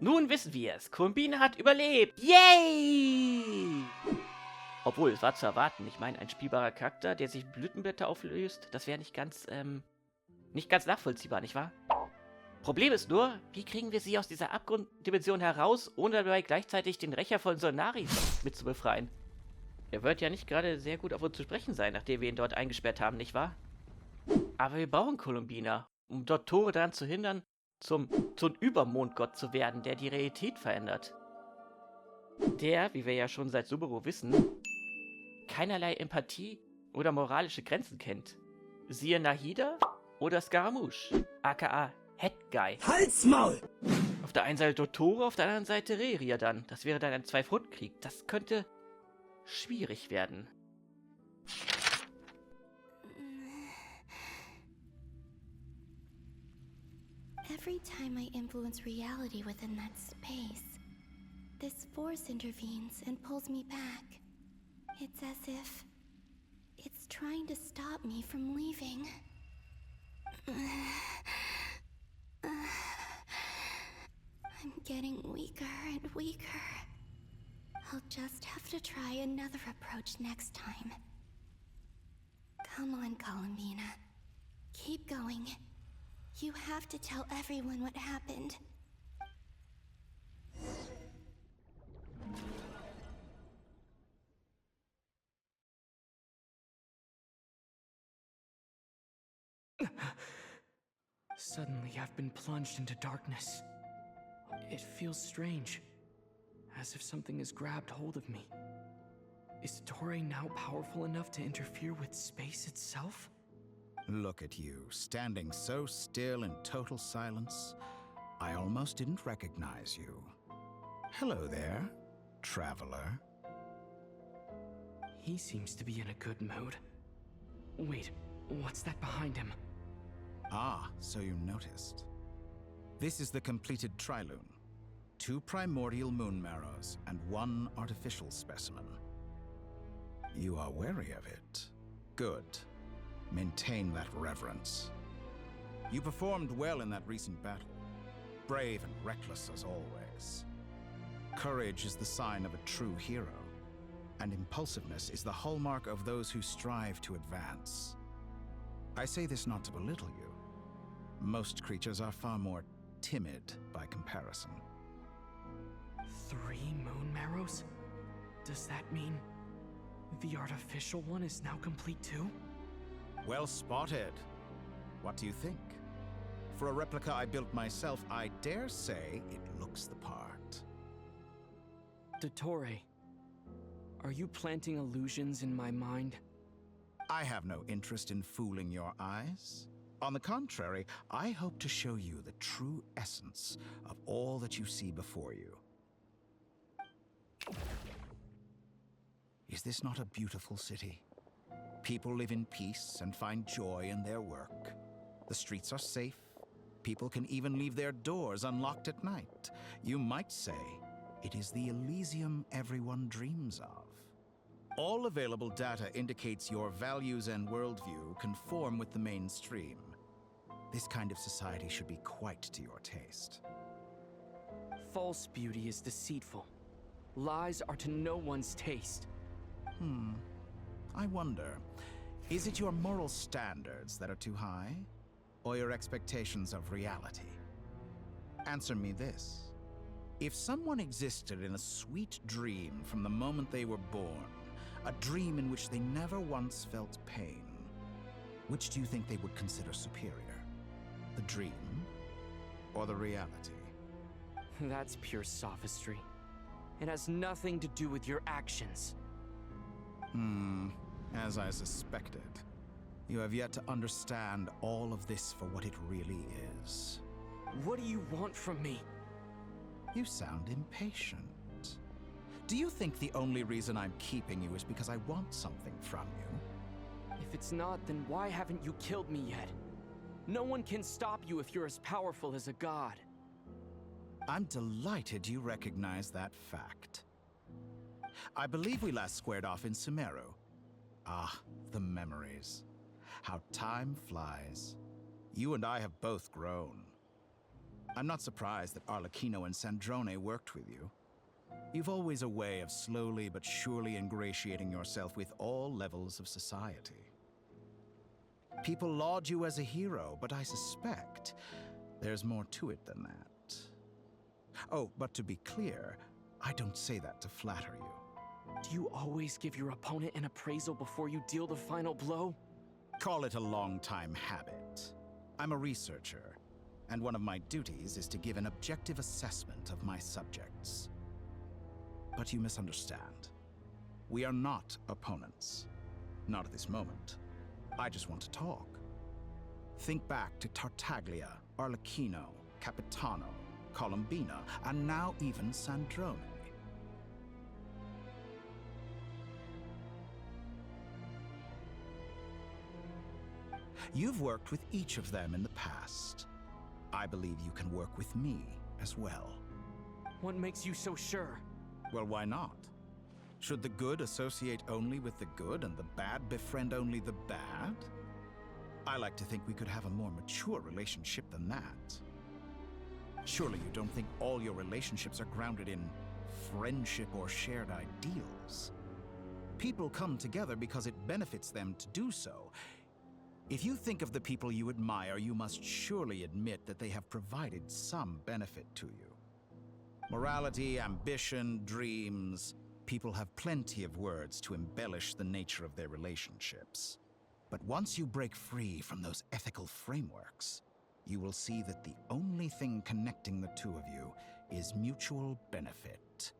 Nun wissen wir es. Columbina hat überlebt. Yay! Obwohl, es war zu erwarten. Ich meine, ein spielbarer Charakter, der sich in Blütenblätter auflöst, das wäre nicht ganz nachvollziehbar, nicht wahr? Problem ist nur, wie kriegen wir sie aus dieser Abgrunddimension heraus, ohne dabei gleichzeitig den Rächer von Solnari mit zu befreien? Er wird ja nicht gerade sehr gut auf uns zu sprechen sein, nachdem wir ihn dort eingesperrt haben, nicht wahr? Aber wir brauchen Columbina, um Dottore daran zu hindern, zum Übermondgott zu werden, der die Realität verändert. Der, wie wir ja schon seit Subaru wissen, keinerlei Empathie oder moralische Grenzen kennt. Siehe Nahida oder Scaramouche, aka Head Guy. Halsmaul! Auf der einen Seite Dottore, auf der anderen Seite Reria dann. Das wäre dann ein Zwei-Front-Krieg. Das könnte schwierig werden. Every time I influence reality within that space, this force intervenes and pulls me back. It's as if it's trying to stop me from leaving. I'm getting weaker and weaker. I'll just have to try another approach next time. Come on, Columbina. Keep going. You have to tell everyone what happened. Suddenly, I've been plunged into darkness. It feels strange, as if something has grabbed hold of me. Is Dottore now powerful enough to interfere with space itself? Look at you, standing so still in total silence. I almost didn't recognize you. Hello there, traveler. He seems to be in a good mood. Wait, what's that behind him? Ah, so you noticed. This is the completed trilune. 2 primordial moon marrows and 1 artificial specimen. You are wary of it. Good. Maintain that reverence. You performed well in that recent battle. Brave and reckless as always. Courage is the sign of a true hero, and impulsiveness is the hallmark of those who strive to advance. I say this not to belittle you. Most creatures are far more timid by comparison. 3 moon marrows? Does that mean the artificial one is now complete too? Well spotted. What do you think? For a replica I built myself, I dare say it looks the part. Dottore, are you planting illusions in my mind? I have no interest in fooling your eyes. On the contrary, I hope to show you the true essence of all that you see before you. Is this not a beautiful city? People live in peace and find joy in their work. The streets are safe. People can even leave their doors unlocked at night. You might say it is the Elysium everyone dreams of. All available data indicates your values and worldview conform with the mainstream. This kind of society should be quite to your taste. False beauty is deceitful. Lies are to no one's taste. I wonder, is it your moral standards that are too high? Or your expectations of reality? Answer me this. If someone existed in a sweet dream from the moment they were born, a dream in which they never once felt pain, which do you think they would consider superior? The dream or the reality? That's pure sophistry. It has nothing to do with your actions. As I suspected. You have yet to understand all of this for what it really is. What do you want from me? You sound impatient. Do you think the only reason I'm keeping you is because I want something from you? If it's not, then why haven't you killed me yet? No one can stop you if you're as powerful as a god. I'm delighted you recognize that fact. I believe we last squared off in Sumeru. Ah, the memories. How time flies. You and I have both grown. I'm not surprised that Arlecchino and Sandrone worked with you. You've always a way of slowly but surely ingratiating yourself with all levels of society. People laud you as a hero, but I suspect there's more to it than that. Oh, but to be clear, I don't say that to flatter you. Do you always give your opponent an appraisal before you deal the final blow? Call it a long-time habit. I'm a researcher, and one of my duties is to give an objective assessment of my subjects. But you misunderstand. We are not opponents. Not at this moment. I just want to talk. Think back to Tartaglia, Arlecchino, Capitano, Columbina, and now even Sandrone. You've worked with each of them in the past. I believe you can work with me as well. What makes you so sure? Well, why not? Should the good associate only with the good and the bad befriend only the bad? I like to think we could have a more mature relationship than that. Surely you don't think all your relationships are grounded in friendship or shared ideals? People come together because it benefits them to do so. If you think of the people you admire, you must surely admit that they have provided some benefit to you. Morality, ambition, dreams. People have plenty of words to embellish the nature of their relationships. But once you break free from those ethical frameworks, you will see that the only thing connecting the two of you is mutual benefit.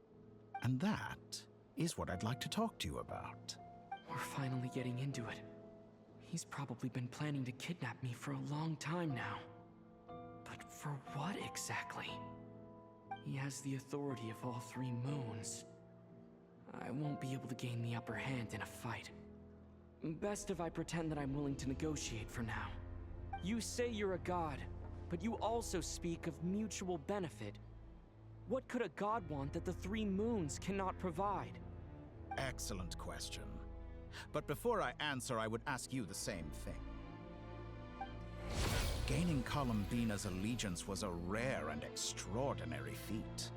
And that is what I'd like to talk to you about. We're finally getting into it. He's probably been planning to kidnap me for a long time now. But for what exactly? He has the authority of all three moons. I won't be able to gain the upper hand in a fight. Best if I pretend that I'm willing to negotiate for now. You say you're a god, but you also speak of mutual benefit. What could a god want that the three moons cannot provide? Excellent question. But before I answer, I would ask you the same thing. Gaining Columbina's allegiance was a rare and extraordinary feat.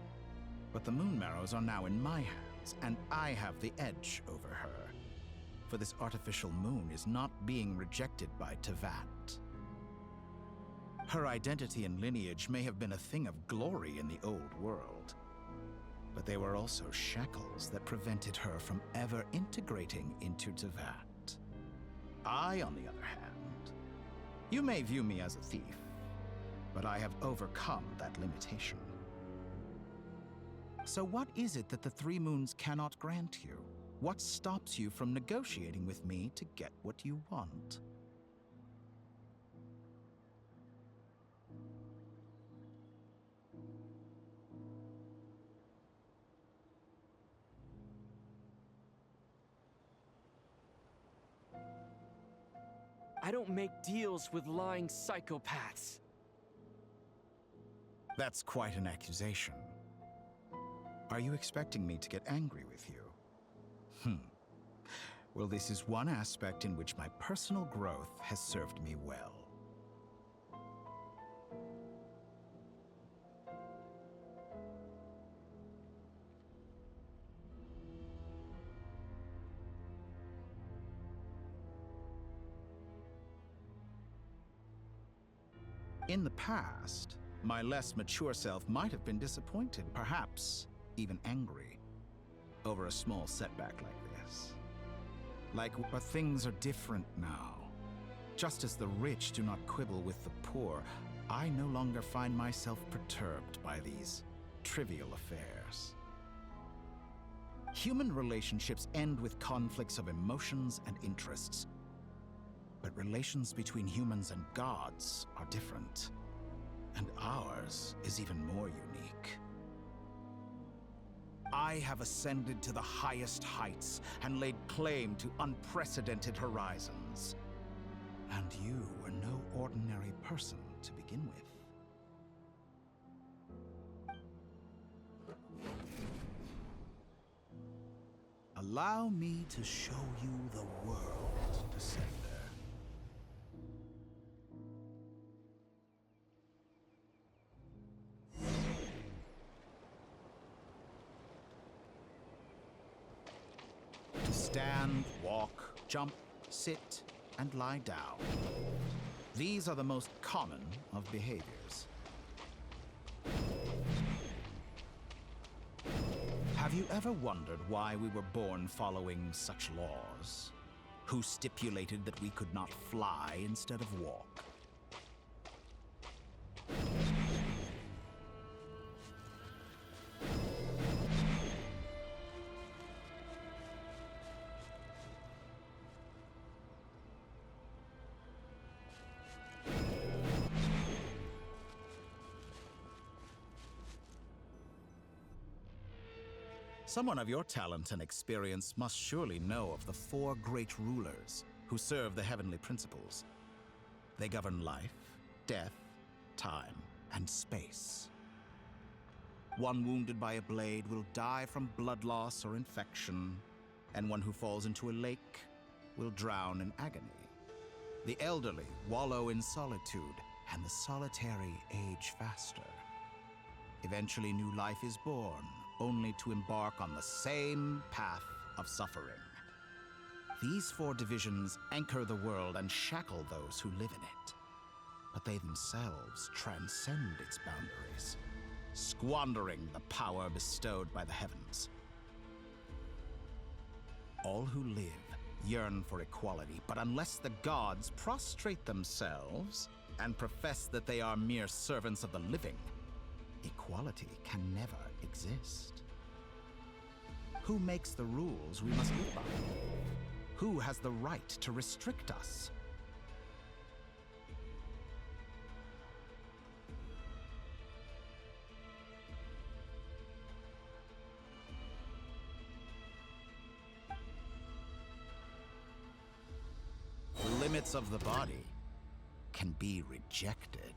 But the Moon Marrows are now in my hands, and I have the edge over her. For this artificial moon is not being rejected by Tevat. Her identity and lineage may have been a thing of glory in the old world, but they were also shackles that prevented her from ever integrating into Tevat. I, on the other hand, you may view me as a thief, but I have overcome that limitation. So what is it that the Three Moons cannot grant you? What stops you from negotiating with me to get what you want? I don't make deals with lying psychopaths. That's quite an accusation. Are you expecting me to get angry with you? Well, this is one aspect in which my personal growth has served me well. In the past, my less mature self might have been disappointed, perhaps even angry, over a small setback like this. But things are different now. Just as the rich do not quibble with the poor, I no longer find myself perturbed by these trivial affairs. Human relationships end with conflicts of emotions and interests. But relations between humans and gods are different. And ours is even more unique. I have ascended to the highest heights and laid claim to unprecedented horizons. And you were no ordinary person to begin with. Allow me to show you the world, Descender. stand, walk, jump, sit, and lie down. These are the most common of behaviors. Have you ever wondered why we were born following such laws? Who stipulated that we could not fly instead of walk? Someone of your talent and experience must surely know of the 4 great rulers who serve the heavenly principles. They govern life, death, time, and space. One wounded by a blade will die from blood loss or infection, and one who falls into a lake will drown in agony. The elderly wallow in solitude, and the solitary age faster. Eventually, new life is born, only to embark on the same path of suffering. These 4 divisions anchor the world and shackle those who live in it. But they themselves transcend its boundaries, squandering the power bestowed by the heavens. All who live yearn for equality, but unless the gods prostrate themselves and profess that they are mere servants of the living, equality can never exist. Who makes the rules we must live by? Who has the right to restrict us? The limits of the body can be rejected.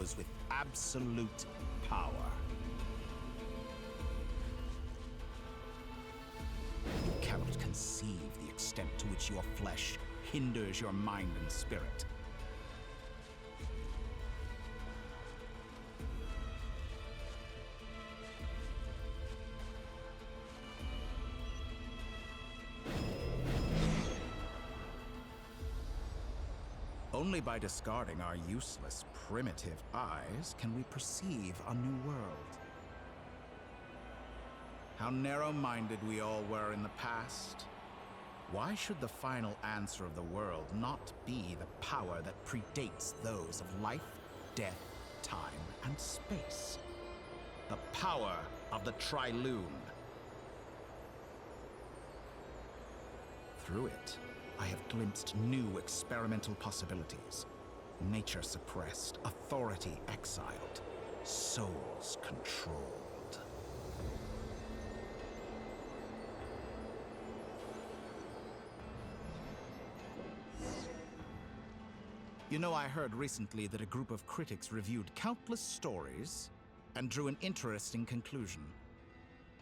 those with absolute power. You cannot conceive the extent to which your flesh hinders your mind and spirit. Only by discarding our useless, primitive eyes can we perceive a new world. How narrow-minded we all were in the past. Why should the final answer of the world not be the power that predates those of life, death, time, and space? The power of the Trilune. Through it, I have glimpsed new experimental possibilities. Nature suppressed, authority exiled, souls controlled. You know, I heard recently that a group of critics reviewed countless stories and drew an interesting conclusion.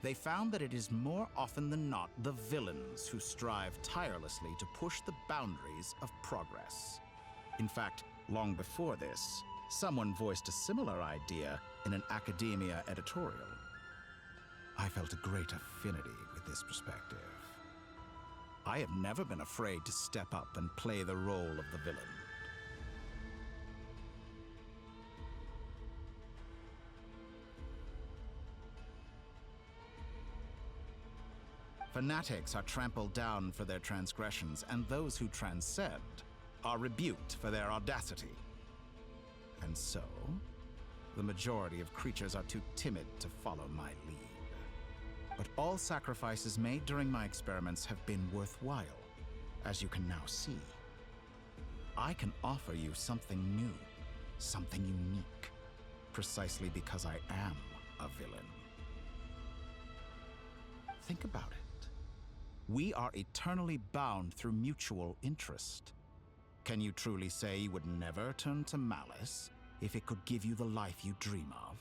They found that it is more often than not the villains who strive tirelessly to push the boundaries of progress. In fact, long before this, someone voiced a similar idea in an academia editorial. I felt a great affinity with this perspective. I have never been afraid to step up and play the role of the villain. Fanatics are trampled down for their transgressions, and those who transcend are rebuked for their audacity. And so, the majority of creatures are too timid to follow my lead. But all sacrifices made during my experiments have been worthwhile, as you can now see. I can offer you something new, something unique, precisely because I am a villain. Think about it. We are eternally bound through mutual interest. Can you truly say you would never turn to malice if it could give you the life you dream of?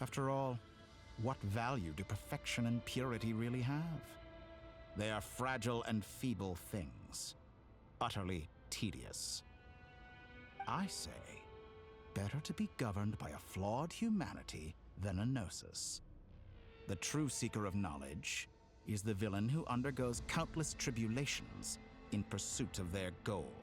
After all, what value do perfection and purity really have? They are fragile and feeble things, utterly tedious. I say, better to be governed by a flawed humanity than a gnosis. The true seeker of knowledge is the villain who undergoes countless tribulations in pursuit of their goal.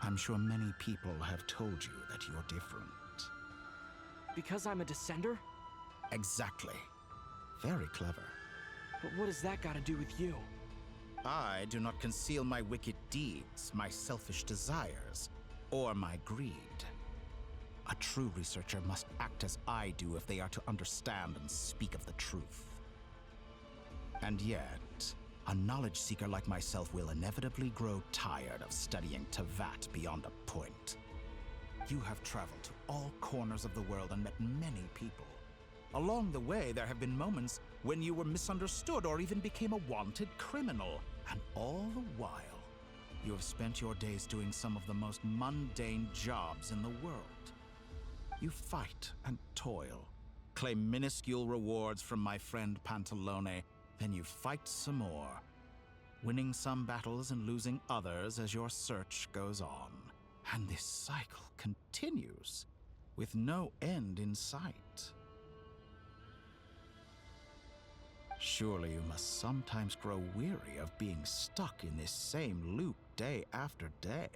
I'm sure many people have told you that you're different. Because I'm a descender? Exactly. Very clever. But what has that got to do with you? I do not conceal my wicked deeds, my selfish desires, or my greed. A true researcher must act as I do if they are to understand and speak of the truth. And yet, a knowledge seeker like myself will inevitably grow tired of studying Tevat beyond a point. You have traveled to all corners of the world and met many people. Along the way, there have been moments when you were misunderstood or even became a wanted criminal. And all the while, you have spent your days doing some of the most mundane jobs in the world. You fight and toil, claim minuscule rewards from my friend Pantalone, then you fight some more, winning some battles and losing others as your search goes on. And this cycle continues, with no end in sight. Surely you must sometimes grow weary of being stuck in this same loop day after day.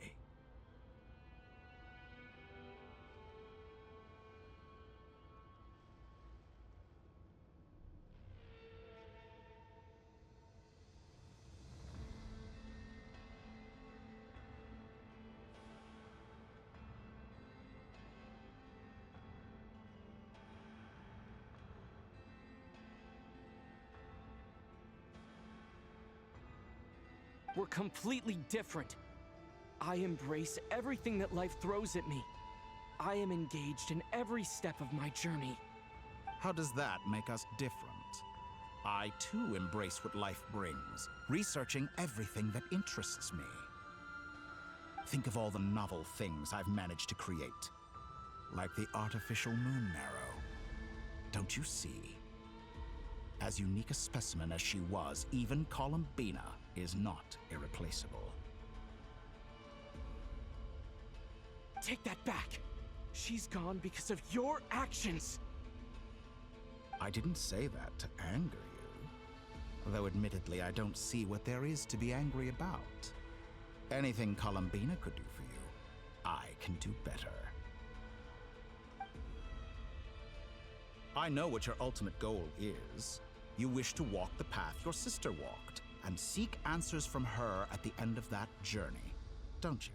We're completely different. I embrace everything that life throws at me. I am engaged in every step of my journey. How does that make us different? I too embrace what life brings, researching everything that interests me. Think of all the novel things I've managed to create, like the artificial moon marrow. Don't you see? As unique a specimen as she was, even Columbina is not irreplaceable. Take that back. She's gone because of your actions. I didn't say that to anger you. Though admittedly, I don't see what there is to be angry about. Anything Columbina could do for you, I can do better. I know what your ultimate goal is. You wish to walk the path your sister walked, and seek answers from her at the end of that journey, don't you?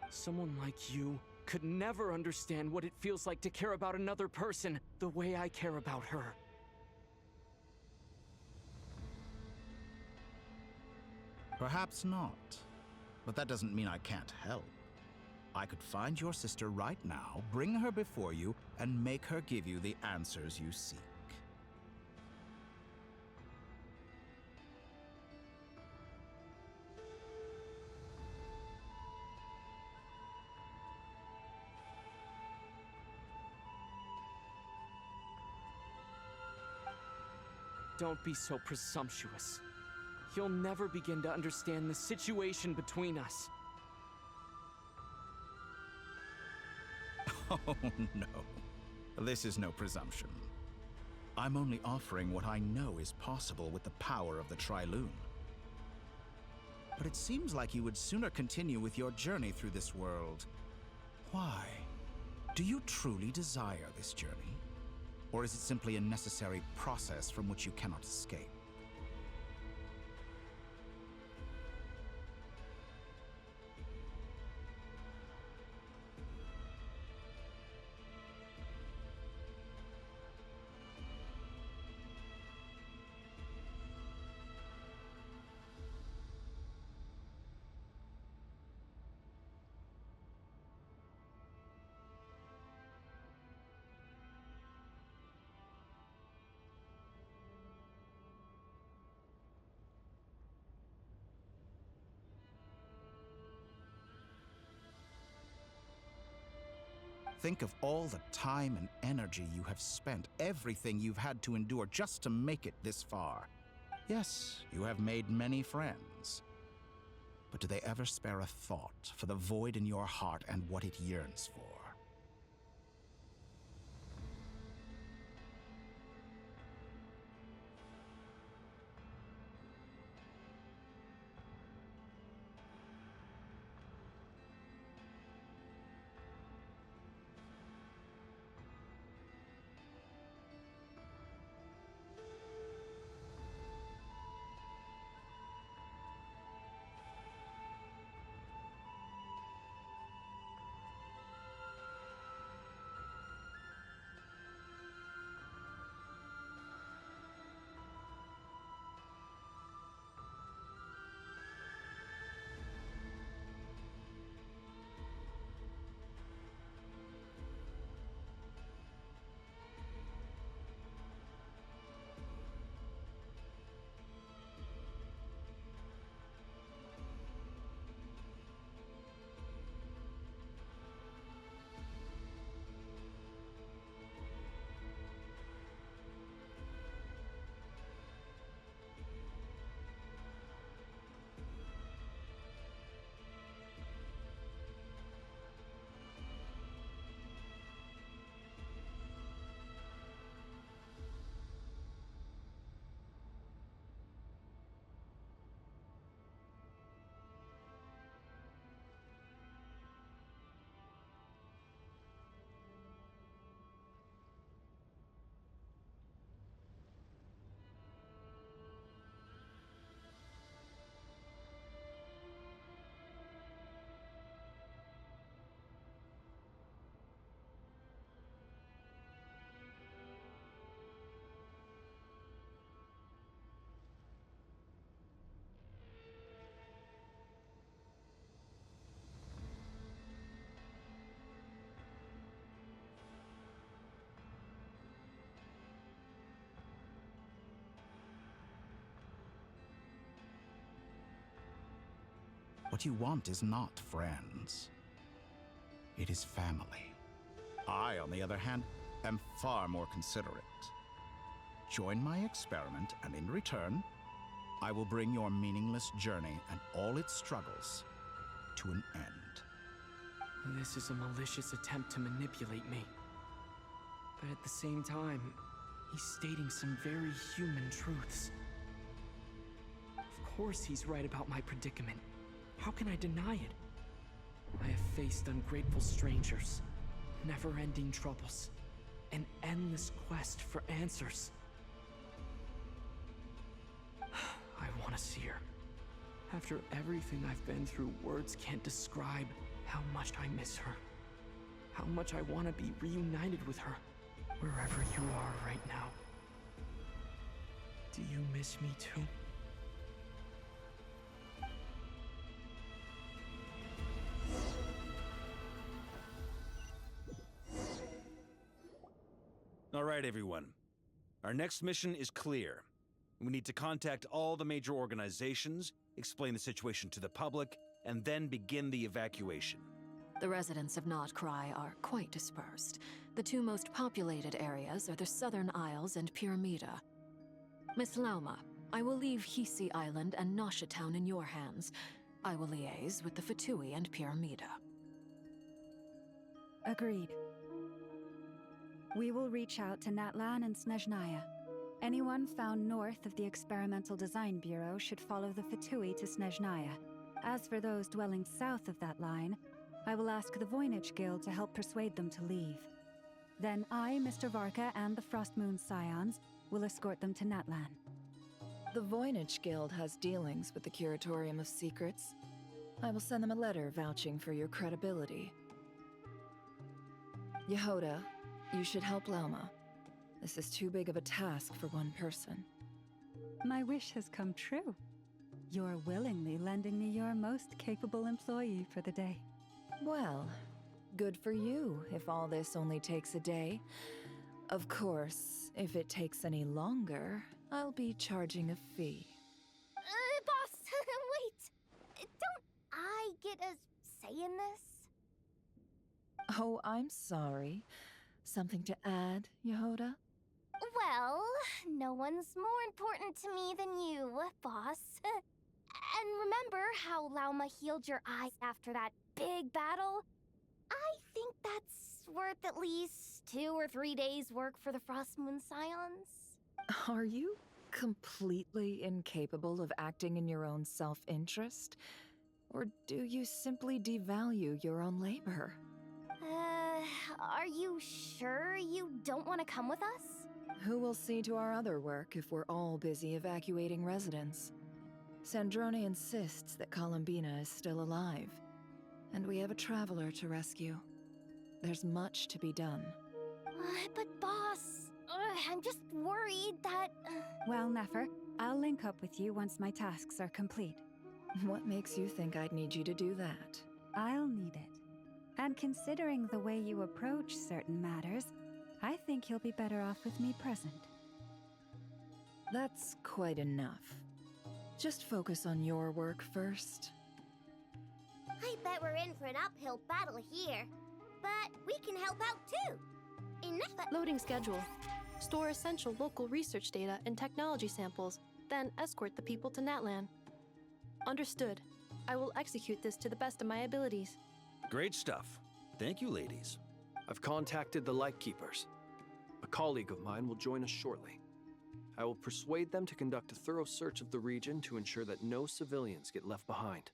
Someone like you could never understand what it feels like to care about another person the way I care about her. Perhaps not. But that doesn't mean I can't help. I could find your sister right now, bring her before you, and make her give you the answers you seek. Don't be so presumptuous. You'll never begin to understand the situation between us. Oh, no. This is no presumption. I'm only offering what I know is possible with the power of the Triloon. But it seems like you would sooner continue with your journey through this world. Why? Do you truly desire this journey? Or is it simply a necessary process from which you cannot escape? Think of all the time and energy you have spent, everything you've had to endure just to make it this far. Yes, you have made many friends. But do they ever spare a thought for the void in your heart and what it yearns for? What you want is not friends. It is family. I, on the other hand, am far more considerate. Join my experiment, and in return, I will bring your meaningless journey and all its struggles to an end. This is a malicious attempt to manipulate me. But at the same time, he's stating some very human truths. Of course he's right about my predicament. How can I deny it? I have faced ungrateful strangers, never-ending troubles, an endless quest for answers. I want to see her. After everything I've been through, words can't describe how much I miss her. How much I want to be reunited with her, wherever you are right now. Do you miss me too? All right, everyone. Our next mission is clear. We need to contact all the major organizations, explain the situation to the public, and then begin the evacuation. The residents of Nod-Krai are quite dispersed. The two most populated areas are the Southern Isles and Pyramida. Miss Lauma, I will leave Hisi Island and Nasha Town in your hands. I will liaise with the Fatui and Pyramida. Agreed. We will reach out to Natlan and Snezhnaya. Anyone found north of the Experimental Design Bureau should follow the Fatui to Snezhnaya. As for those dwelling south of that line, I will ask the Voynich Guild to help persuade them to leave. Then I, Mr. Varka, and the Frostmoon Scions will escort them to Natlan. The Voynich Guild has dealings with the Curatorium of Secrets. I will send them a letter vouching for your credibility. Yehoda, you should help Lauma. This is too big of a task for one person. My wish has come true. You're willingly lending me your most capable employee for the day. Well, good for you if all this only takes a day. Of course, if it takes any longer, I'll be charging a fee. Boss, wait! Don't I get a say in this? Oh, I'm sorry. Something to add, Yehoda? Well, no one's more important to me than you, boss. And remember how Lauma healed your eyes after that big battle? I think that's worth at least 2 or 3 days' work for the Frostmoon Scions. Are you completely incapable of acting in your own self-interest? Or do you simply devalue your own labor? Are you sure you don't want to come with us? Who will see to our other work if we're all busy evacuating residents? Sandrone insists that Columbina is still alive, and we have a traveler to rescue. There's much to be done. But boss, I'm just worried that... Well, Nefer, I'll link up with you once my tasks are complete. What makes you think I'd need you to do that? I'll need it. And considering the way you approach certain matters, I think you'll be better off with me present. That's quite enough. Just focus on your work first. I bet we're in for an uphill battle here. But we can help out too. Loading schedule. Store essential local research data and technology samples, then escort the people to Natlan. Understood. I will execute this to the best of my abilities. Great stuff. Thank you, ladies. I've contacted the Lightkeepers. A colleague of mine will join us shortly. I will persuade them to conduct a thorough search of the region to ensure that no civilians get left behind.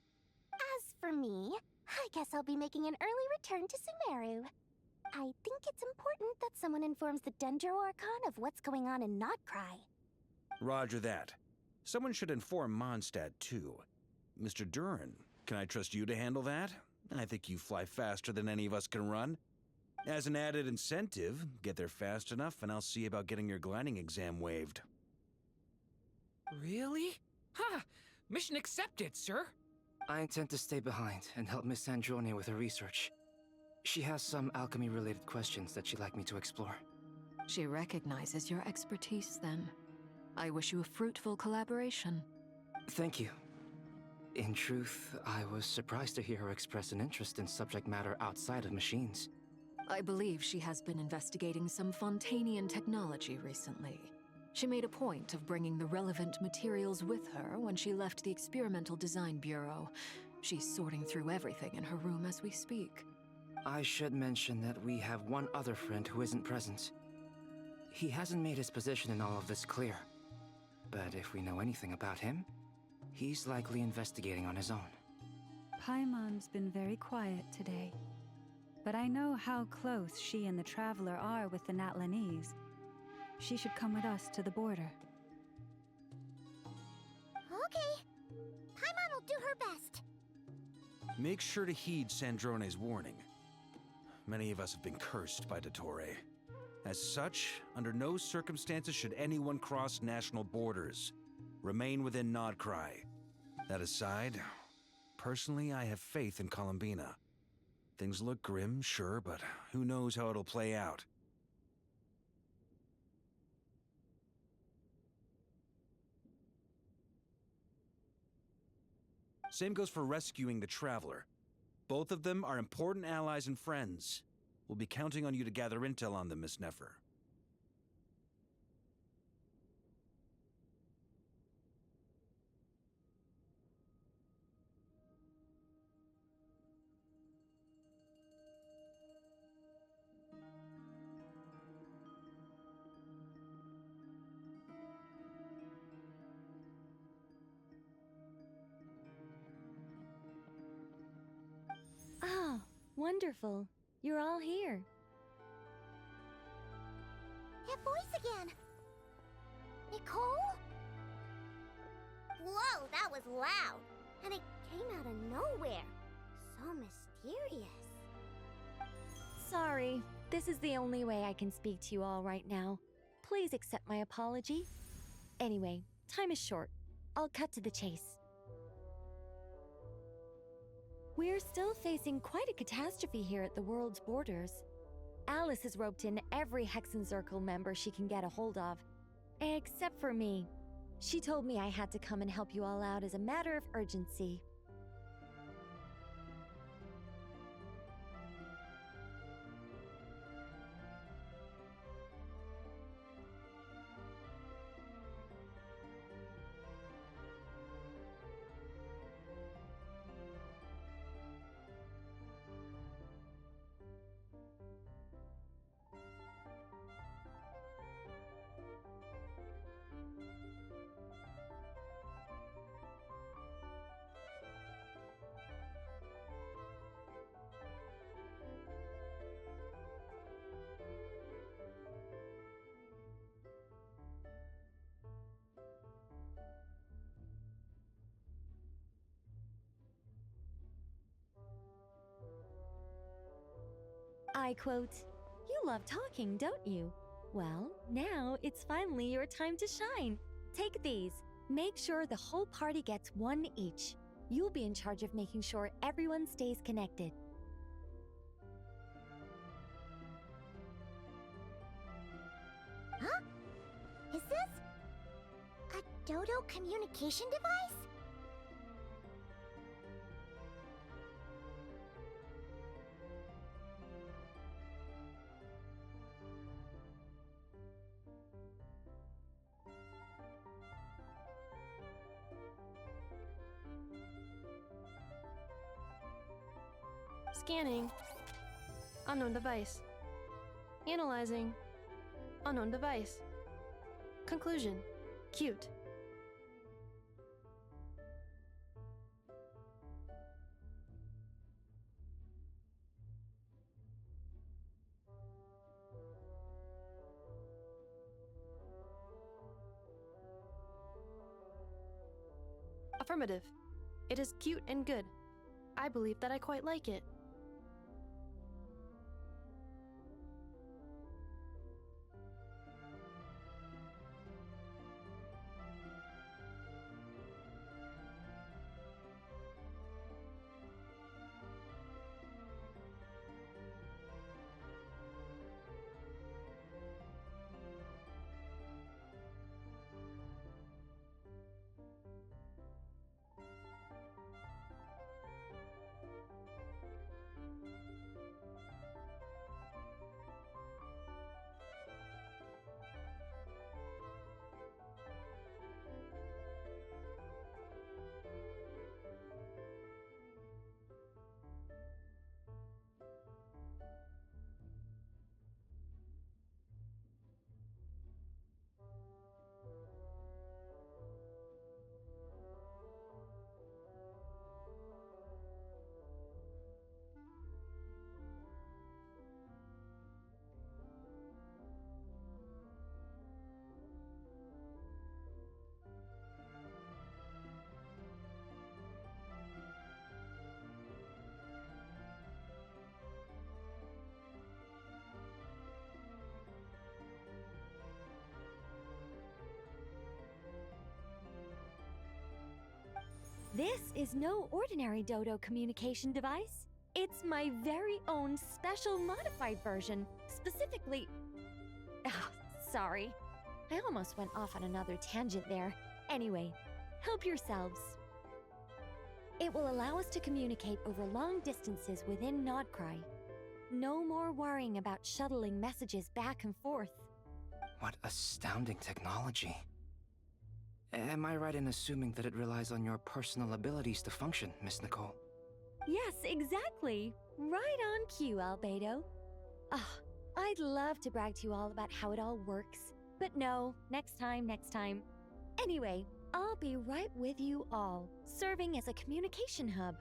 As for me, I guess I'll be making an early return to Sumeru. I think it's important that someone informs the Dendro Archon of what's going on in Nod-Krai. Roger that. Someone should inform Mondstadt, too. Mr. Duran, can I trust you to handle that? I think you fly faster than any of us can run. As an added incentive, get there fast enough and I'll see about getting your gliding exam waived. Really? Ha! Mission accepted, sir! I intend to stay behind and help Miss Sandrone with her research. She has some alchemy-related questions that she'd like me to explore. She recognizes your expertise, then. I wish you a fruitful collaboration. Thank you. In truth, I was surprised to hear her express an interest in subject matter outside of machines. I believe she has been investigating some Fontanian technology recently. She made a point of bringing the relevant materials with her when she left the Experimental Design Bureau. She's sorting through everything in her room as we speak. I should mention that we have one other friend who isn't present. He hasn't made his position in all of this clear. But if we know anything about him, he's likely investigating on his own. Paimon's been very quiet today. But I know how close she and the Traveler are with the Natlanese. She should come with us to the border. Okay. Paimon will do her best. Make sure to heed Sandrone's warning. Many of us have been cursed by Dottore. As such, under no circumstances should anyone cross national borders. Remain within Nod-Krai. That aside, personally I have faith in Columbina. Things look grim, sure, but who knows how it'll play out. Same goes for rescuing the Traveler. Both of them are important allies and friends. We'll be counting on you to gather intel on them, Miss Nefer. Ah, wonderful. You're all here. That voice again. Nicole? Whoa, that was loud. And it came out of nowhere. So mysterious. Sorry, this is the only way I can speak to you all right now. Please accept my apology. Anyway, time is short. I'll cut to the chase. We're still facing quite a catastrophe here at the world's borders. Alice has roped in every Hexen Circle member she can get a hold of. Except for me. She told me I had to come and help you all out as a matter of urgency. I quote, "You love talking, don't you? Well, now it's finally your time to shine. Take these. Make sure the whole party gets one each. You'll be in charge of making sure everyone stays connected." Huh? Is this a Dodo communication device? Scanning. Unknown device. Analyzing. Unknown device. Conclusion. Cute. Affirmative. It is cute and good. I believe that I quite like it. This is no ordinary Dodo communication device. It's my very own special modified version, specifically... Ah, sorry. I almost went off on another tangent there. Anyway, help yourselves. It will allow us to communicate over long distances within Nod-Krai. No more worrying about shuttling messages back and forth. What astounding technology. Am I right in assuming that it relies on your personal abilities to function, Miss Nicole? Yes, exactly. Right on cue, Albedo. Ah, I'd love to brag to you all about how it all works. But no, next time. Anyway, I'll be right with you all, serving as a communication hub.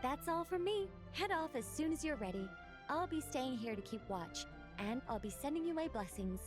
That's all from me. Head off as soon as you're ready. I'll be staying here to keep watch, and I'll be sending you my blessings.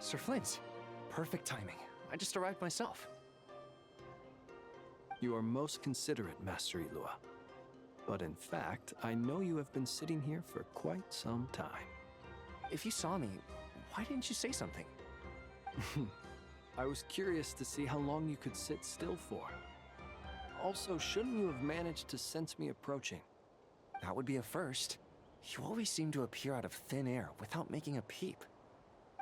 Sir Flint. Perfect timing. I just arrived myself. You are most considerate, Master Ilua. But in fact, I know you have been sitting here for quite some time. If you saw me, why didn't you say something? I was curious to see how long you could sit still for. Also, shouldn't you have managed to sense me approaching? That would be a first. You always seem to appear out of thin air without making a peep.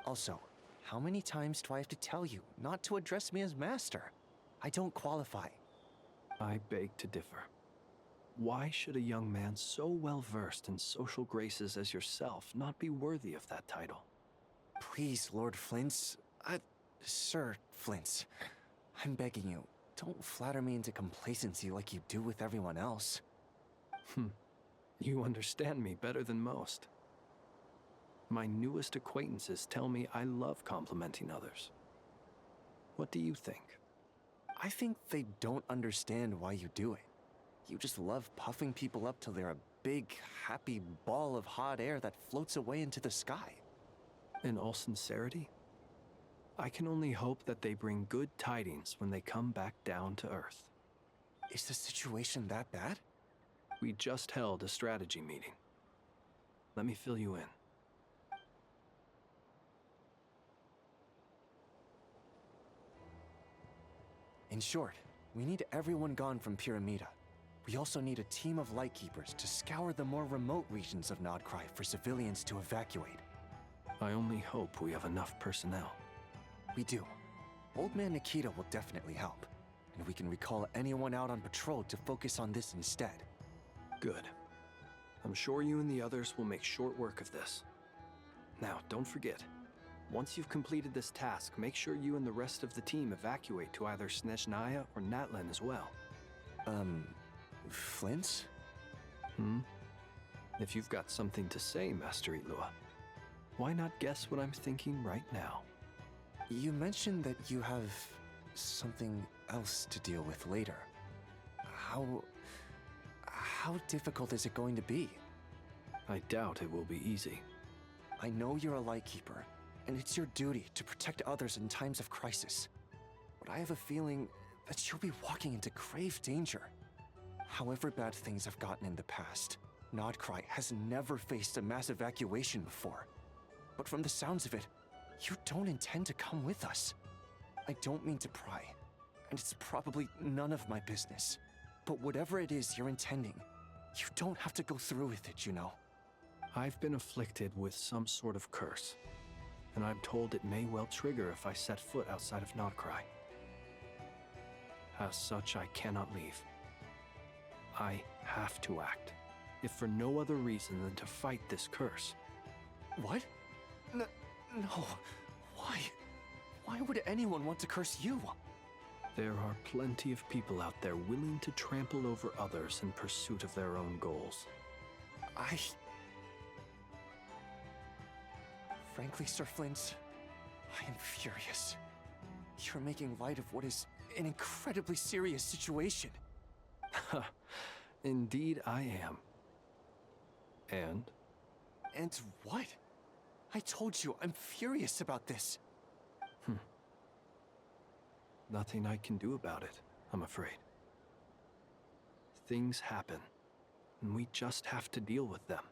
Also, how many times do I have to tell you not to address me as master? I don't qualify. I beg to differ. Why should a young man so well versed in social graces as yourself not be worthy of that title? Please, Lord Flint. Sir Flint. I'm begging you, don't flatter me into complacency like you do with everyone else. You understand me better than most. My newest acquaintances tell me I love complimenting others. What do you think? I think they don't understand why you do it. You just love puffing people up till they're a big, happy ball of hot air that floats away into the sky. In all sincerity, I can only hope that they bring good tidings when they come back down to Earth. Is the situation that bad? We just held a strategy meeting. Let me fill you in. In short, we need everyone gone from Pyramida. We also need a team of Lightkeepers to scour the more remote regions of Nod-Krai for civilians to evacuate. I only hope we have enough personnel. We do. Old Man Nikita will definitely help, and we can recall anyone out on patrol to focus on this instead. Good. I'm sure you and the others will make short work of this. Now, don't forget, once you've completed this task, make sure you and the rest of the team evacuate to either Snezhnaya or Natlan as well. Flint? If you've got something to say, Master Ilua, why not guess what I'm thinking right now? You mentioned that you have something else to deal with later. How difficult is it going to be? I doubt it will be easy. I know you're a Lightkeeper, and it's your duty to protect others in times of crisis. But I have a feeling that you'll be walking into grave danger. However bad things have gotten in the past, Nod-Krai has never faced a mass evacuation before. But from the sounds of it, you don't intend to come with us. I don't mean to pry, and it's probably none of my business. But whatever it is you're intending, you don't have to go through with it, you know. I've been afflicted with some sort of curse, and I'm told it may well trigger if I set foot outside of Nod-Krai. As such, I cannot leave. I have to act, if for no other reason than to fight this curse. What? No. Why? Why would anyone want to curse you? There are plenty of people out there willing to trample over others in pursuit of their own goals. Frankly, Sir Flint, I am furious. You're making light of what is an incredibly serious situation. Indeed I am. And? And what? I told you, I'm furious about this. Nothing I can do about it, I'm afraid. Things happen, and we just have to deal with them.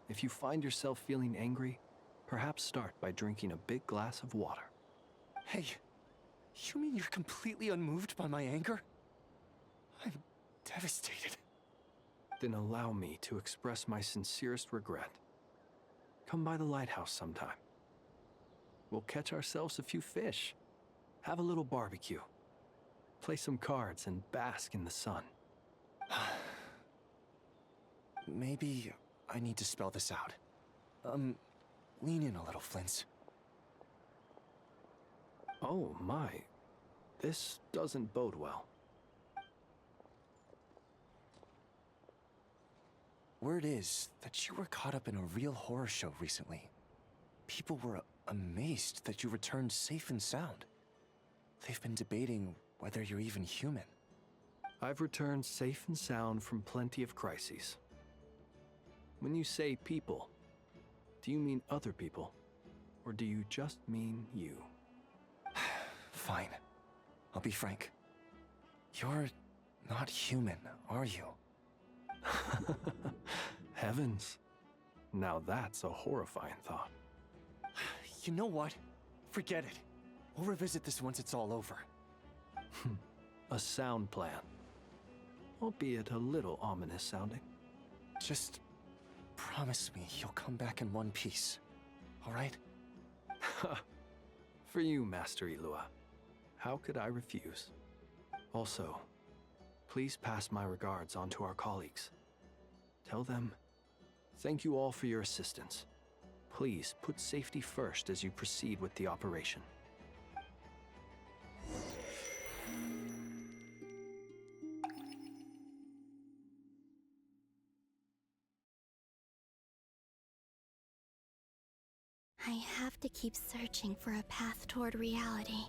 If you find yourself feeling angry, perhaps start by drinking a big glass of water. Hey, you mean you're completely unmoved by my anger? I'm devastated. Then allow me to express my sincerest regret. Come by the lighthouse sometime. We'll catch ourselves a few fish, have a little barbecue, play some cards, and bask in the sun. Maybe I need to spell this out. Lean in a little, Flint's. Oh my, this doesn't bode well. Word is that you were caught up in a real horror show recently. People were amazed that you returned safe and sound. They've been debating whether you're even human. I've returned safe and sound from plenty of crises. When you say people, do you mean other people? Or do you just mean you? Fine. I'll be frank. You're not human, are you? Heavens. Now that's a horrifying thought. You know what? Forget it. We'll revisit this once it's all over. A sound plan. Albeit a little ominous sounding. Just promise me you'll come back in one piece, all right? For you, Master Ilua. How could I refuse? Also, please pass my regards on to our colleagues. Tell them, thank you all for your assistance. Please put safety first as you proceed with the operation. I have to keep searching for a path toward reality.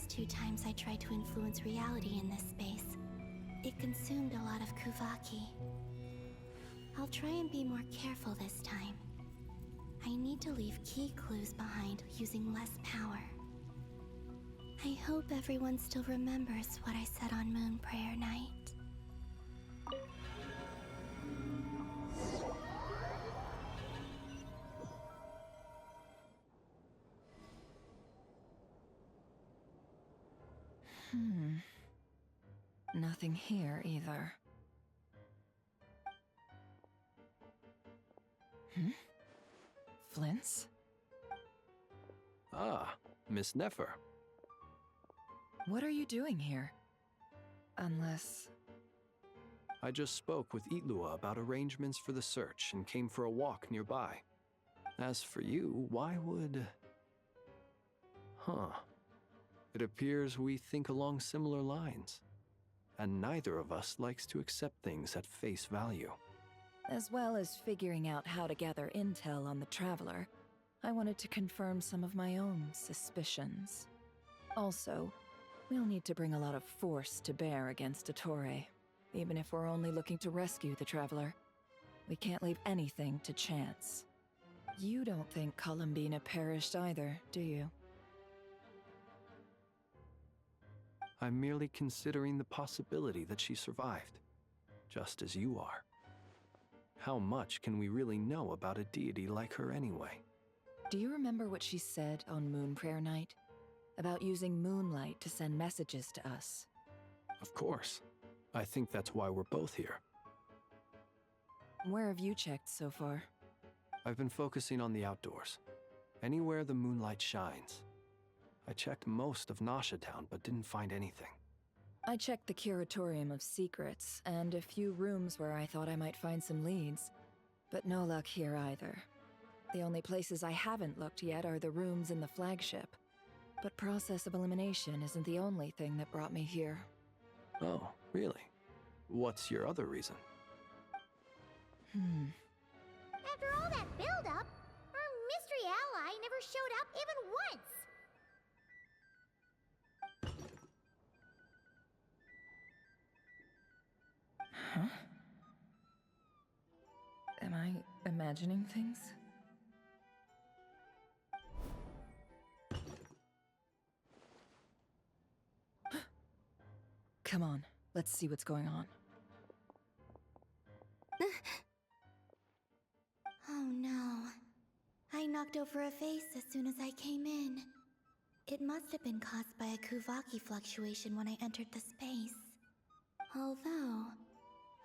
Two times I tried to influence reality in this space, it consumed a lot of Kuvaki. I'll try and be more careful this time. I need to leave key clues behind using less power. I hope everyone still remembers what I said on Moon Prayer Night. Nothing here either. Flint's? Ah, Miss Nefer. What are you doing here? Unless... I just spoke with Itlua about arrangements for the search and came for a walk nearby. As for you, why would... It appears we think along similar lines. And neither of us likes to accept things at face value. As well as figuring out how to gather intel on the Traveler, I wanted to confirm some of my own suspicions. Also, we'll need to bring a lot of force to bear against Dottore. even if we're only looking to rescue the Traveler. We can't leave anything to chance. You don't think Columbina perished either, do you? I'm merely considering the possibility that she survived, just as you are. How much can we really know about a deity like her anyway? Do you remember what she said on Moon Prayer Night? About using moonlight to send messages to us? Of course. I think that's why we're both here. Where have you checked so far? I've been focusing on the outdoors. Anywhere the moonlight shines. I checked most of Nasha Town, but didn't find anything. I checked the Curatorium of Secrets, and a few rooms where I thought I might find some leads. But no luck here either. The only places I haven't looked yet are the rooms in the flagship. But process of elimination isn't the only thing that brought me here. Oh, really? What's your other reason? After all that build-up, our mystery ally never showed up even once! Huh? Am I imagining things? Come on, let's see what's going on. Oh no. I knocked over a vase as soon as I came in. It must have been caused by a Kuvaki fluctuation when I entered the space. Although,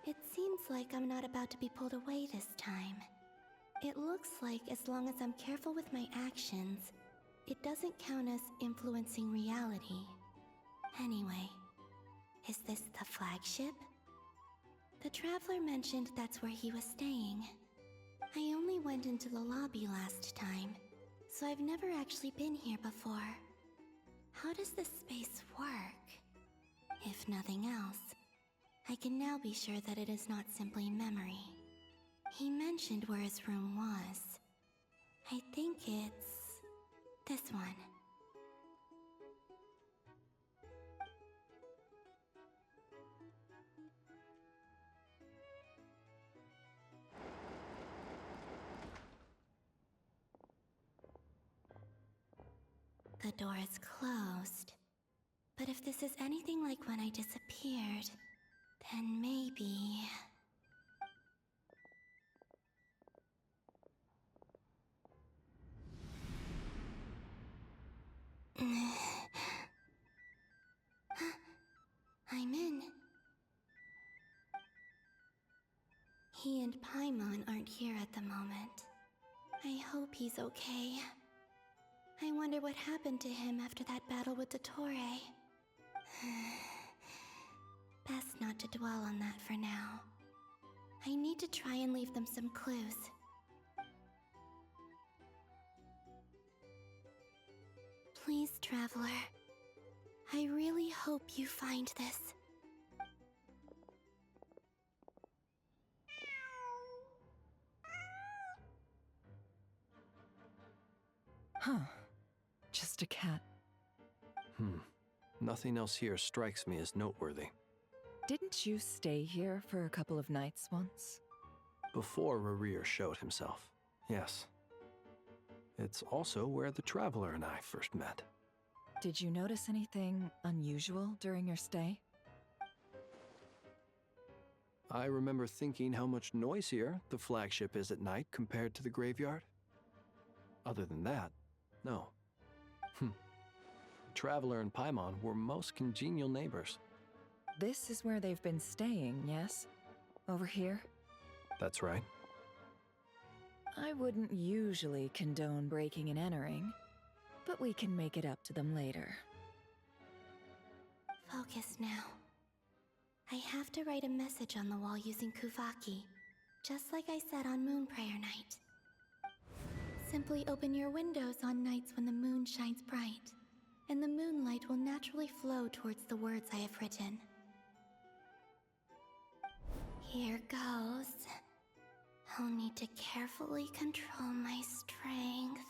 it seems like I'm not about to be pulled away this time. It looks like as long as I'm careful with my actions, it doesn't count as influencing reality. Anyway, is this the flagship? The Traveler mentioned that's where he was staying. I only went into the lobby last time, so I've never actually been here before. How does this space work? If nothing else, I can now be sure that it is not simply memory. He mentioned where his room was. I think it's this one. The door is closed. But if this is anything like when I disappeared, then maybe... I'm in. He and Paimon aren't here at the moment. I hope he's okay. I wonder what happened to him after that battle with Dottore. Best not to dwell on that for now. I need to try and leave them some clues. Please, Traveler. I really hope you find this. Huh. Just a cat. Nothing else here strikes me as noteworthy. Didn't you stay here for a couple of nights once? Before Rerir showed himself, yes. It's also where the Traveler and I first met. Did you notice anything unusual during your stay? I remember thinking how much noisier the flagship is at night compared to the graveyard. Other than that, no. Traveler and Paimon were most congenial neighbors. This is where they've been staying, yes? Over here? That's right. I wouldn't usually condone breaking and entering, but we can make it up to them later. Focus now. I have to write a message on the wall using Kuvaki, just like I said on Moon Prayer Night. Simply open your windows on nights when the moon shines bright, and the moonlight will naturally flow towards the words I have written. Here goes. I'll need to carefully control my strength.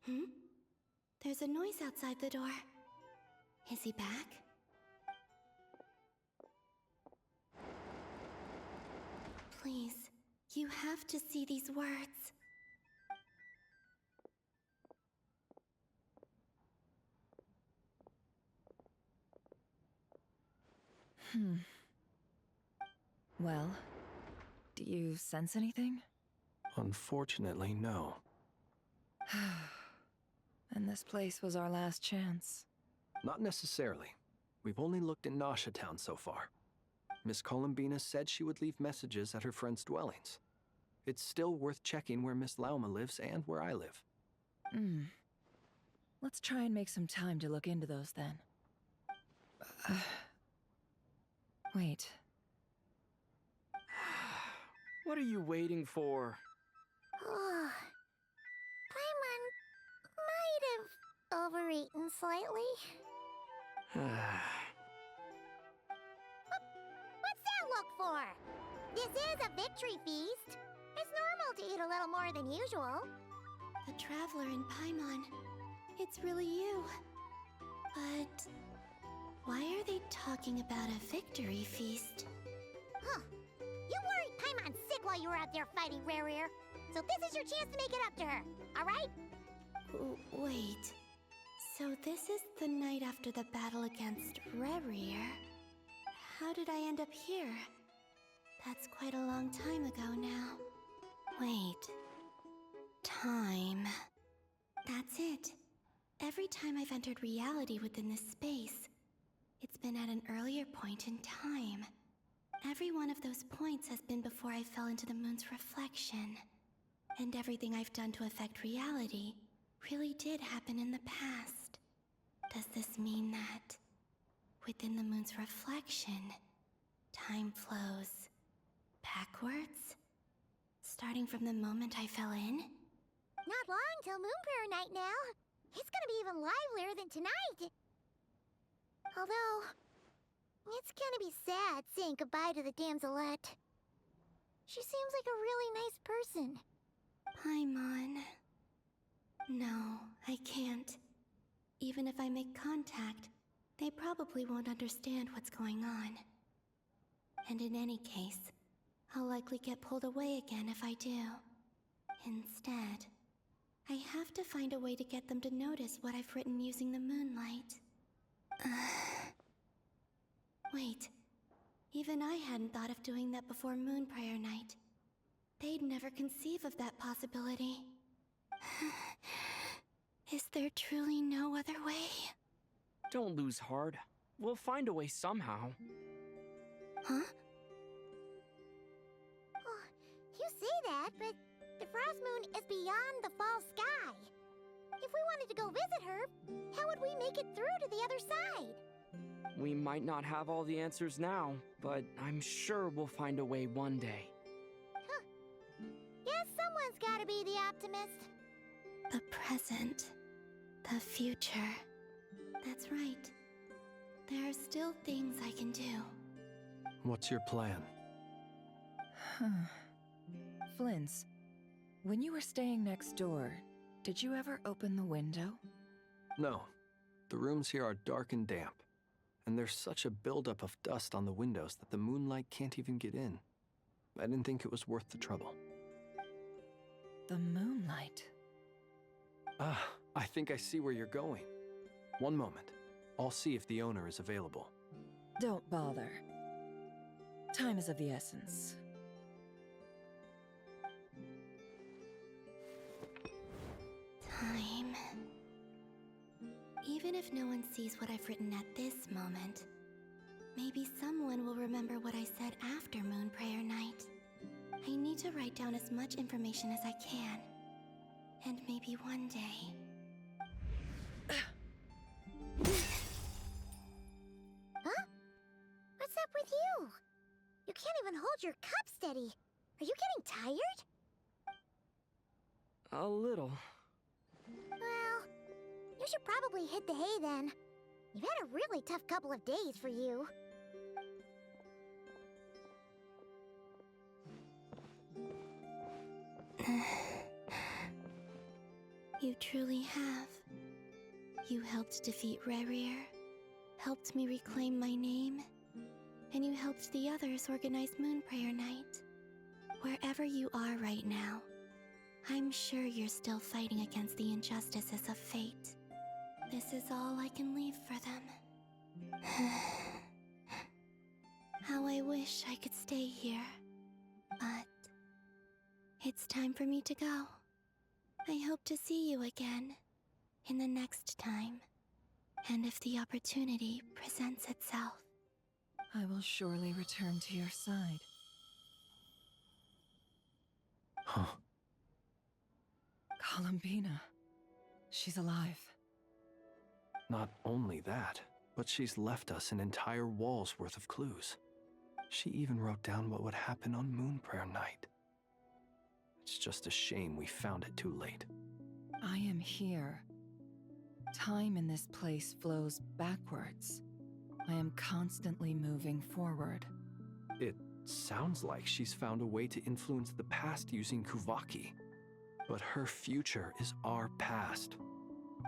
Hmm? There's a noise outside the door. Is he back? Please, you have to see these words. Well, do you sense anything? Unfortunately, no. And this place was our last chance. Not necessarily. We've only looked in Nasha Town so far. Miss Columbina said she would leave messages at her friends' dwellings. It's still worth checking where Miss Lauma lives and where I live. Let's try and make some time to look into those then. Wait. What are you waiting for? Oh, Paimon might have overeaten slightly. What's that look for? This is a victory feast. It's normal to eat a little more than usual. The Traveler in Paimon. It's really you. But why are they talking about a victory feast? Huh. You worried Paimon sick while you were out there fighting Rächer. So this is your chance to make it up to her, alright? Wait. So this is the night after the battle against Rächer. How did I end up here? That's quite a long time ago now. Wait. Time. That's it. Every time I've entered reality within this space, it's been at an earlier point in time. Every one of those points has been before I fell into the moon's reflection. And everything I've done to affect reality really did happen in the past. Does this mean that within the moon's reflection, time flows backwards? Starting from the moment I fell in? Not long till Moon Prayer Night now. It's gonna be even livelier than tonight. Although, it's gonna be sad saying goodbye to the damselette. She seems like a really nice person. Paimon. No, I can't. Even if I make contact, they probably won't understand what's going on. And in any case, I'll likely get pulled away again if I do. Instead, I have to find a way to get them to notice what I've written using the moonlight. Wait, even I hadn't thought of doing that before Moon Prayer Night. They'd never conceive of that possibility. Is there truly no other way? Don't lose heart. We'll find a way somehow. Huh? Oh, you say that, but the Frost Moon is beyond the fall sky. If we wanted to go visit her, how would we make it through to the other side? We might not have all the answers now, but I'm sure we'll find a way one day. Huh. Guess someone's gotta be the optimist. The present. The future. That's right. There are still things I can do. What's your plan? Flint's, when you were staying next door, did you ever open the window? No. The rooms here are dark and damp. And there's such a buildup of dust on the windows that the moonlight can't even get in. I didn't think it was worth the trouble. The moonlight? Ah, I think I see where you're going. One moment. I'll see if the owner is available. Don't bother. Time is of the essence. Time. Even if no one sees what I've written at this moment, maybe someone will remember what I said after Moon Prayer Night. I need to write down as much information as I can. And maybe one day... Huh? What's up with you? You can't even hold your cup steady. Are you getting tired? A little. Well, you should probably hit the hay then. You've had a really tough couple of days for you. You truly have. You helped defeat Rerir, helped me reclaim my name, and you helped the others organize Moon Prayer Night. Wherever you are right now, I'm sure you're still fighting against the injustices of fate. This is all I can leave for them. How I wish I could stay here. But it's time for me to go. I hope to see you again in the next time, and if the opportunity presents itself. I will surely return to your side. Huh. Columbina. She's alive. Not only that, but she's left us an entire wall's worth of clues. She even wrote down what would happen on Moon Prayer Night. It's just a shame we found it too late. I am here. Time in this place flows backwards. I am constantly moving forward. It sounds like she's found a way to influence the past using Kuvaki. But her future is our past.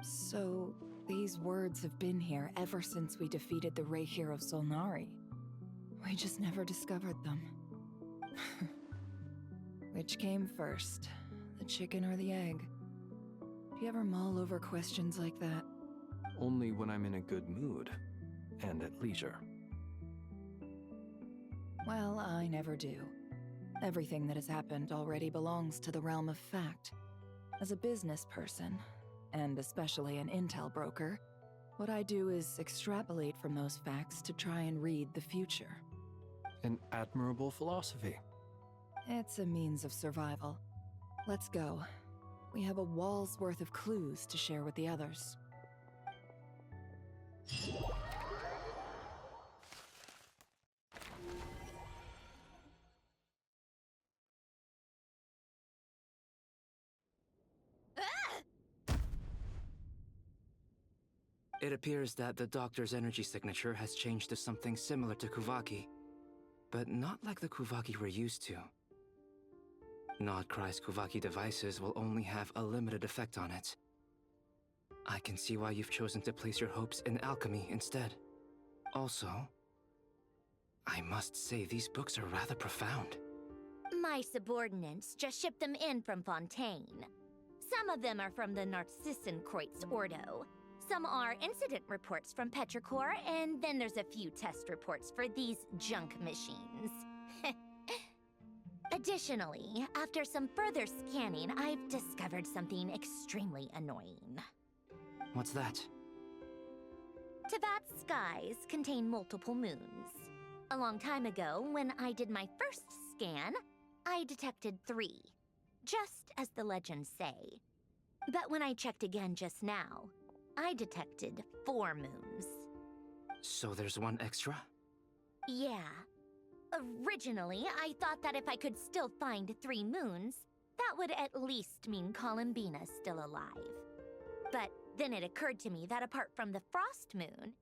So, these words have been here ever since we defeated the Rächer of Solnari. We just never discovered them. Which came first, the chicken or the egg? Do you ever mull over questions like that? Only when I'm in a good mood, and at leisure. Well, I never do. Everything that has happened already belongs to the realm of fact. As a business person, and especially an intel broker, what I do is extrapolate from those facts to try and read the future. An admirable philosophy. It's a means of survival. Let's go. We have a wall's worth of clues to share with the others. It appears that the doctor's energy signature has changed to something similar to Kuvaki, but not like the Kuvaki we're used to. Nod-Krai's Kuvaki devices will only have a limited effect on it. I can see why you've chosen to place your hopes in alchemy instead. Also, I must say these books are rather profound. My subordinates just shipped them in from Fontaine. Some of them are from the Narcissenkreuz Ordo. Some are incident reports from Petrichor, and then there's a few test reports for these junk machines. Additionally, after some further scanning, I've discovered something extremely annoying. What's that? Teyvat's skies contain multiple moons. A long time ago, when I did my first scan, I detected 3, just as the legends say. But when I checked again just now, I detected 4 moons. So there's one extra? Yeah. Originally, I thought that if I could still find 3 moons, that would at least mean Columbina's still alive. But then it occurred to me that apart from the frost moon,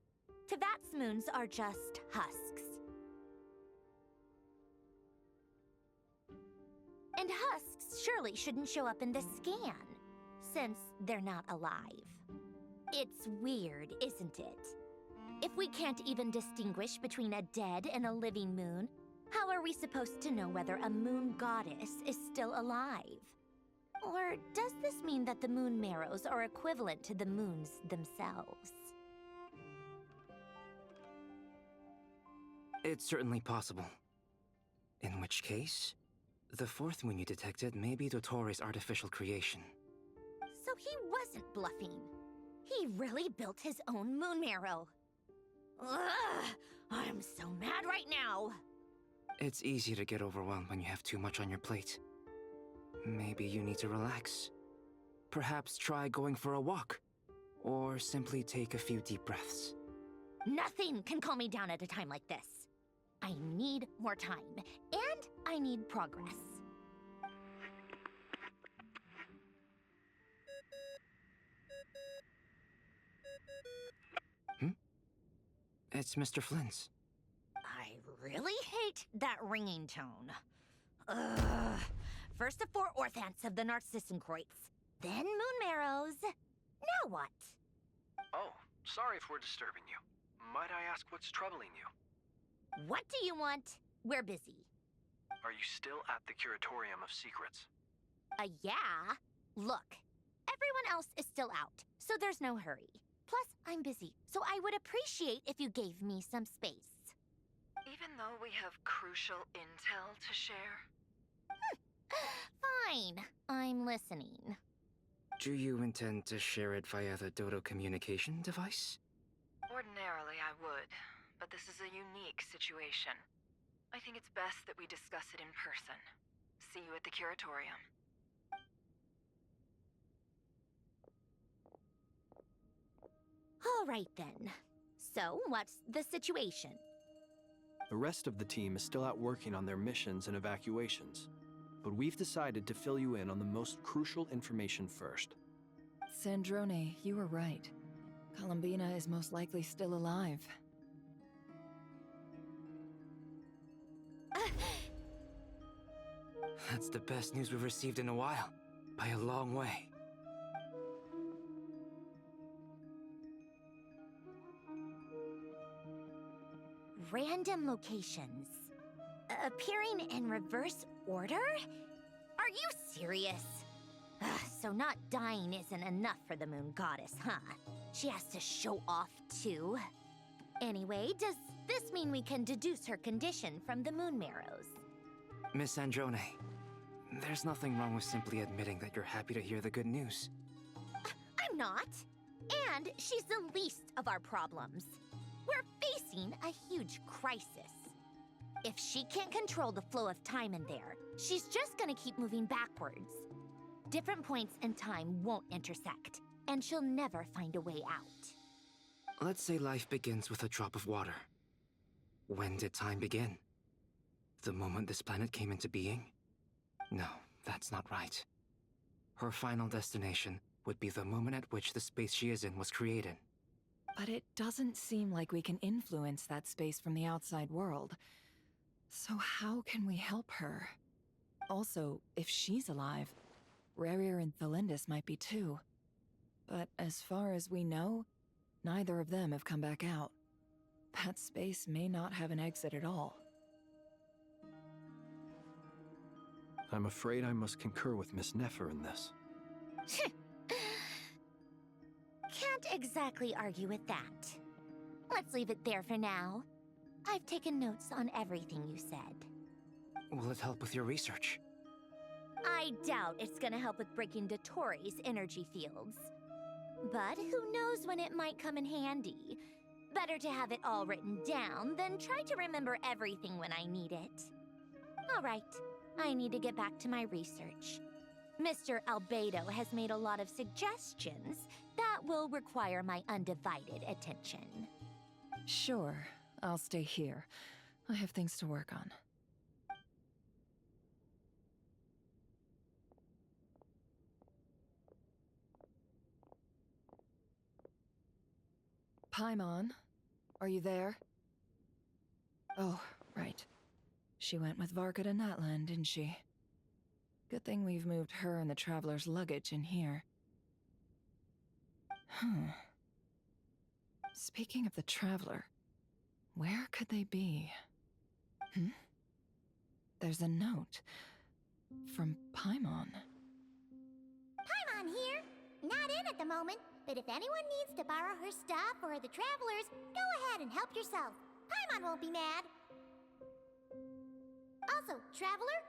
Teyvat's moons are just husks. And husks surely shouldn't show up in the scan, since they're not alive. It's weird, isn't it? If we can't even distinguish between a dead and a living moon, how are we supposed to know whether a moon goddess is still alive? Or does this mean that the moon marrows are equivalent to the moons themselves? It's certainly possible. In which case, the 4th moon you detected may be Dottore's artificial creation. So he wasn't bluffing. He really built his own moon marrow. Ugh! I'm so mad right now! It's easy to get overwhelmed when you have too much on your plate. Maybe you need to relax. Perhaps try going for a walk. Or simply take a few deep breaths. Nothing can calm me down at a time like this. I need more time, and I need progress. It's Mr. Flynn's. I really hate that ringing tone. Ugh. First the 4 orthants of the Narcissenkreuz, then moon marrows. Now what? Oh, sorry if we're disturbing you. Might I ask what's troubling you? What do you want? We're busy. Are you still at the Curatorium of Secrets? Yeah. Look, everyone else is still out, so there's no hurry. Plus, I'm busy, so I would appreciate if you gave me some space. Even though we have crucial intel to share? Fine, I'm listening. Do you intend to share it via the Dodo communication device? Ordinarily, I would, but this is a unique situation. I think it's best that we discuss it in person. See you at the Curatorium. All right then. So, what's the situation? The rest of the team is still out working on their missions and evacuations, but we've decided to fill you in on the most crucial information first. Sandrone, you were right. Columbina is most likely still alive. That's the best news we've received in a while, by a long way. Random locations. Appearing in reverse order? Are you serious? So not dying isn't enough for the moon goddess, huh? She has to show off too. Anyway, does this mean we can deduce her condition from the moon marrows? Miss Androne, there's nothing wrong with simply admitting that you're happy to hear the good news. I'm not. And she's the least of our problems. We're facing a huge crisis. If she can't control the flow of time in there, she's just gonna keep moving backwards. Different points in time won't intersect, and she'll never find a way out. Let's say life begins with a drop of water. When did time begin? The moment this planet came into being? No, that's not right. Her final destination would be the moment at which the space she is in was created. But it doesn't seem like we can influence that space from the outside world. So how can we help her? Also, if she's alive, Rächer and Thalindis might be too. But as far as we know, neither of them have come back out. That space may not have an exit at all. I'm afraid I must concur with Miss Nefer in this. Can't exactly argue with that. Let's leave it there for now. I've taken notes on everything you said. Will it help with your research? I doubt it's gonna help with breaking Dottore's energy fields. But who knows when it might come in handy. Better to have it all written down than try to remember everything when I need it. All right, I need to get back to my research. Mr. Albedo has made a lot of suggestions that will require my undivided attention. Sure, I'll stay here. I have things to work on. Paimon, are you there? Oh, right. She went with Varka to Natlan, didn't she? Good thing we've moved her and the Traveler's luggage in here. Speaking of the Traveler, where could they be? There's a note from Paimon. Paimon here. Not in at the moment, but if anyone needs to borrow her stuff or the Travelers, go ahead and help yourself. Paimon won't be mad. Also, Traveler,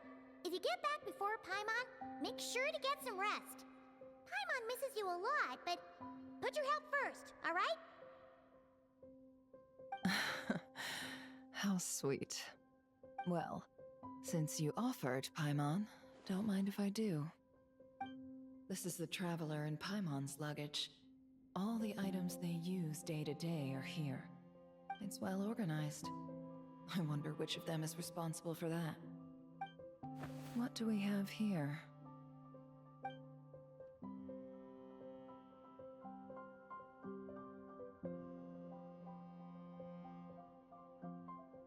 if you get back before Paimon, make sure to get some rest. Paimon misses you a lot, but put your health first, all right? How sweet. Well, since you offered, Paimon, don't mind if I do. This is the Traveler and Paimon's luggage. All the items they use day to day are here. It's well organized. I wonder which of them is responsible for that. What do we have here?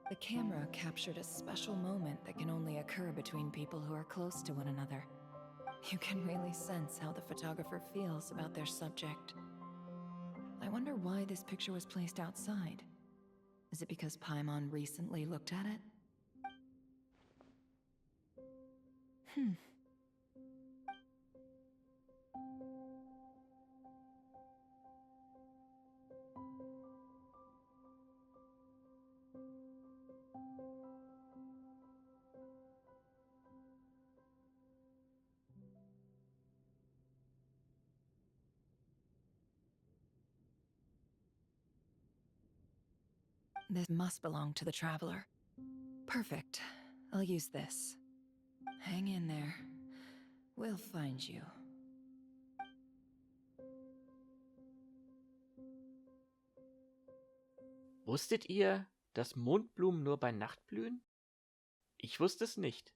The camera captured a special moment that can only occur between people who are close to one another. You can really sense how the photographer feels about their subject. I wonder why this picture was placed outside. Is it because Paimon recently looked at it? This must belong to the Traveler. Perfect. I'll use this. Hang in there. We'll find you. Wusstet ihr, dass Mondblumen nur bei Nacht blühen? Ich wusste es nicht.